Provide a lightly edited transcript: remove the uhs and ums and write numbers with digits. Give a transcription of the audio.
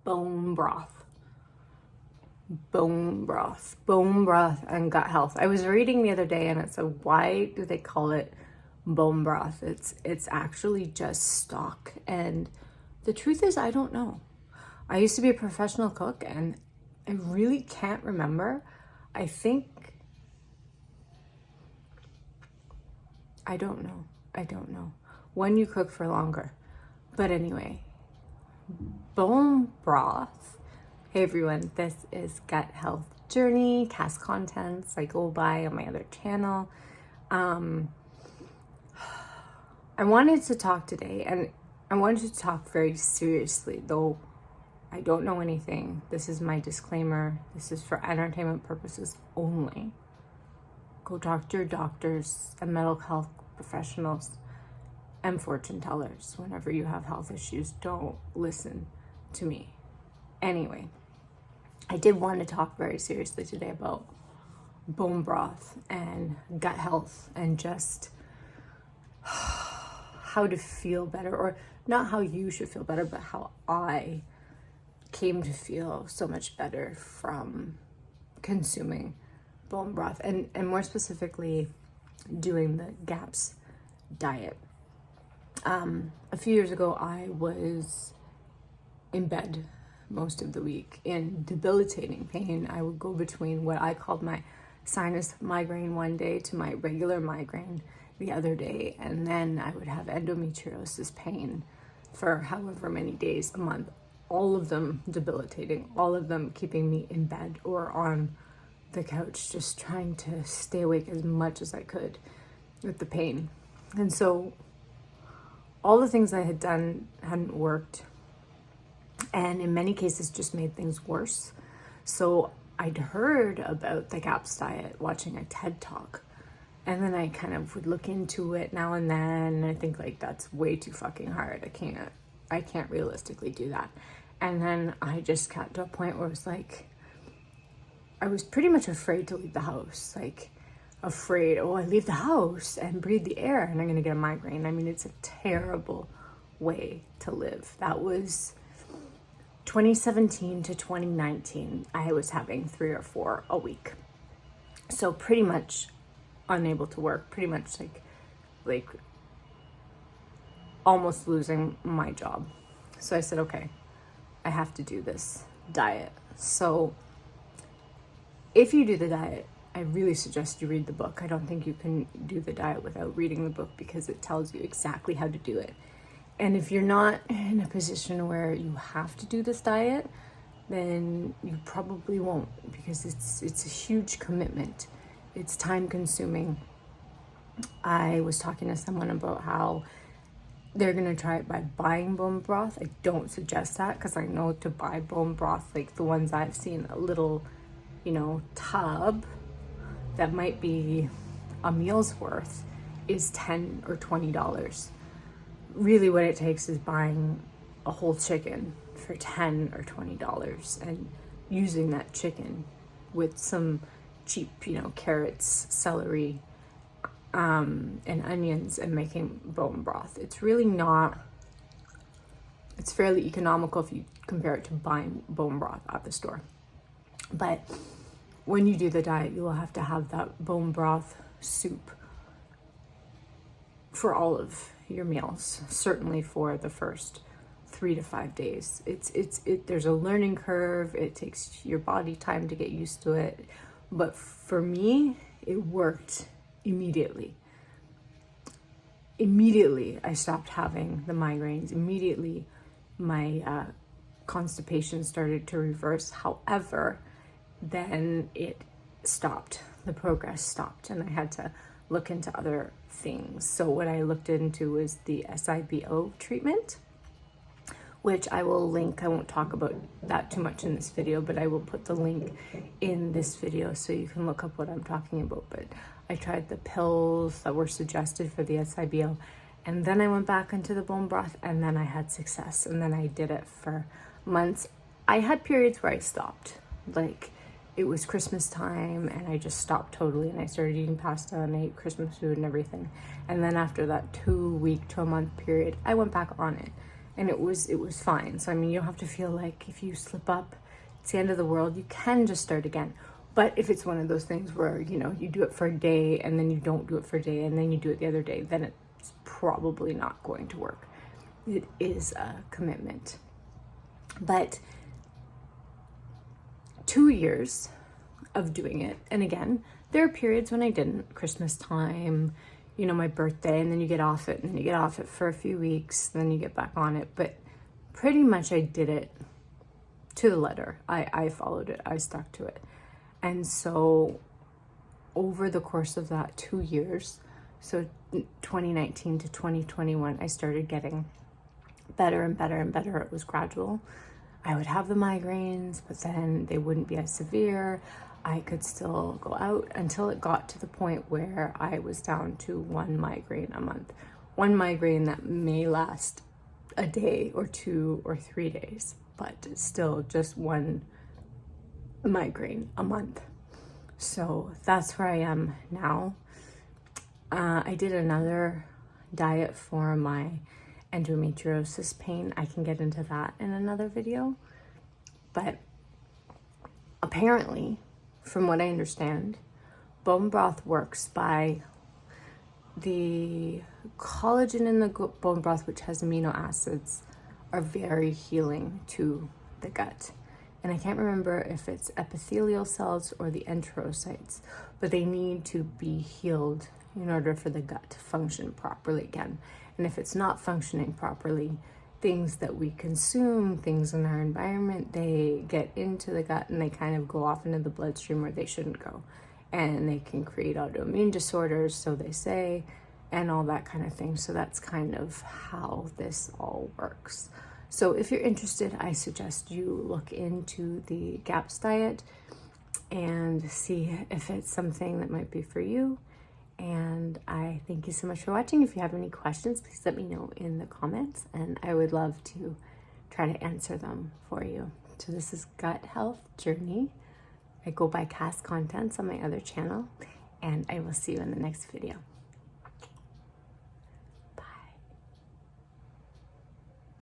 bone broth. Bone broth and gut health. I was reading the other day and it said, why do they call it bone broth? It's actually just stock. And the truth is, I don't know. I used to be a professional cook and I really can't remember. I don't know. When you cook for longer. But anyway, bone broth. Hey everyone, this is Gut Health Journey, cast contents I go by on my other channel. I wanted to talk today, and I wanted to talk very seriously, though I don't know anything. This is my disclaimer. This is for entertainment purposes only. Go talk to your doctors and mental health professionals and fortune tellers whenever you have health issues. Don't listen to me. Anyway, I did want to talk very seriously today about bone broth and gut health and just how to feel better, or not how you should feel better, but how I came to feel so much better from consuming bone broth and more specifically doing the GAPS diet. A few years ago, I was in bed most of the week in debilitating pain. I would go between what I called my sinus migraine one day to my regular migraine the other day, and then I would have endometriosis pain for however many days a month, all of them debilitating, all of them keeping me in bed or on the couch, just trying to stay awake as much as I could with the pain. And so all the things I had done hadn't worked, and in many cases just made things worse. So I'd heard about the GAPS diet watching a TED talk, and then I kind of would look into it now and then, and I think like, that's way too fucking hard. I can't realistically do that. And then I just got to a point where it was like, I was pretty much afraid to leave the house, like afraid, I leave the house and breathe the air and I'm gonna get a migraine. I mean, it's a terrible way to live. That was 2017 to 2019. I was having 3 or 4 a week. So pretty much unable to work, pretty much like almost losing my job. So I said, okay, I have to do this diet. So if you do the diet, I really suggest you read the book. I don't think you can do the diet without reading the book because it tells you exactly how to do it. And if you're not in a position where you have to do this diet, then you probably won't, because it's a huge commitment. It's time consuming. I was talking to someone about how they're gonna try it by buying bone broth. I don't suggest that, because I know to buy bone broth, like the ones I've seen, a little, tub that might be a meal's worth is $10 or $20. Really what it takes is buying a whole chicken for $10 or $20 and using that chicken with some cheap, carrots, celery, and onions, and making bone broth. It's really not, it's fairly economical if you compare it to buying bone broth at the store. But when you do the diet, you will have to have that bone broth soup for all of your meals, certainly for the first 3 to 5 days. There's a learning curve. It takes your body time to get used to it. But for me, it worked immediately. Immediately, I stopped having the migraines. Immediately, my constipation started to reverse. However, then it stopped. The progress stopped, and I had to look into other things. So what I looked into was the SIBO treatment, which I will link. I won't talk about that too much in this video, but I will put the link in this video so you can look up what I'm talking about. But I tried the pills that were suggested for the SIBO, and then I went back into the bone broth, and then I had success, and then I did it for months. I had periods where I stopped, like it was Christmas time and I just stopped totally, and I started eating pasta and I ate Christmas food and everything. And then after that 2 week to a month period, I went back on it. and it was fine. So I mean, you don't have to feel like if you slip up, it's the end of the world. You can just start again. But if it's one of those things where, you know, you do it for a day and then you don't do it for a day and then you do it the other day, then it's probably not going to work. It is a commitment. But 2 years of doing it, and again, there are periods when I didn't, Christmas time, you know, my birthday, and then you get off it, and then you get off it for a few weeks, then you get back on it. But pretty much I did it to the letter. I followed it, I stuck to it. And so over the course of that 2 years, so 2019 to 2021, I started getting better and better and better. It was gradual. I would have the migraines, but then they wouldn't be as severe. I could still go out until it got to the point where I was down to 1 migraine a month. 1 migraine that may last a day or 2 or 3 days, but still just 1 migraine a month. So that's where I am now. I did another diet for my endometriosis pain. I can get into that in another video. But apparently, from what I understand, bone broth works by the collagen in the bone broth, which has amino acids, are very healing to the gut. And I can't remember if it's epithelial cells or the enterocytes, but they need to be healed in order for the gut to function properly again. And if it's not functioning properly, things that we consume, things in our environment, they get into the gut and they kind of go off into the bloodstream where they shouldn't go. And they can create autoimmune disorders, so they say, and all that kind of thing. So that's kind of how this all works. So if you're interested, I suggest you look into the GAPS diet and see if it's something that might be for you. And I thank you so much for watching. If you have any questions, please let me know in the comments, and I would love to try to answer them for you. So this is Gut Health Journey. I go by Cass Contents on my other channel, and I will see you in the next video.